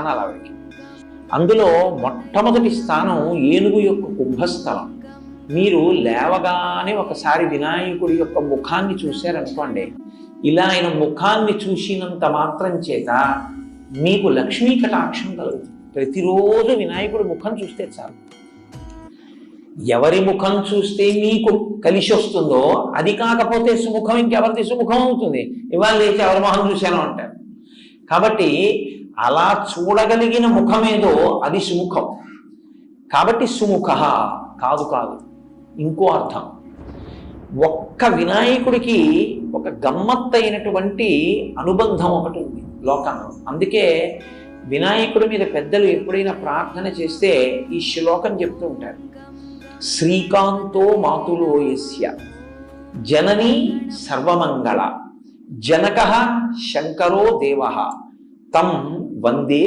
స్థానాలు ఆవిడకి. అందులో మొట్టమొదటి స్థానం ఏనుగు యొక్క కుంభస్థలం. మీరు లేవగానే ఒకసారి వినాయకుడి యొక్క ముఖాన్ని చూశారనుకోండి, ఇలా ఆయన ముఖాన్ని చూసినంత మాత్రం చేత మీకు లక్ష్మీ కటాక్షం కలుగుతుంది. ప్రతిరోజు వినాయకుడి ముఖం చూస్తే చాలు. ఎవరి ముఖం చూస్తే మీకు కలిసి వస్తుందో అది కాకపోతే సుముఖం ఇంకెవరిది సుముఖం అవుతుంది? ఇవాళ లేచి ఎవరి మొహం చూశాను అంటారు. కాబట్టి అలా చూడగలిగిన ముఖమేదో అది సుముఖం. కాబట్టి సుముఖ కాదు కాదు, ఇంకో అర్థం. ఒక్క వినాయకుడికి ఒక గమ్మత్తైనటువంటి అనుబంధం ఒకటి ఉంది లోకంలో. అందుకే వినాయకుడి మీద పెద్దలు ఎప్పుడైనా ప్రార్థన చేస్తే ఈ శ్లోకం చెప్తూ ఉంటారు. శ్రీకాంతో మాతులో యస్య జననీ సర్వమంగళ జనకః శంకరో దేవః తం వందే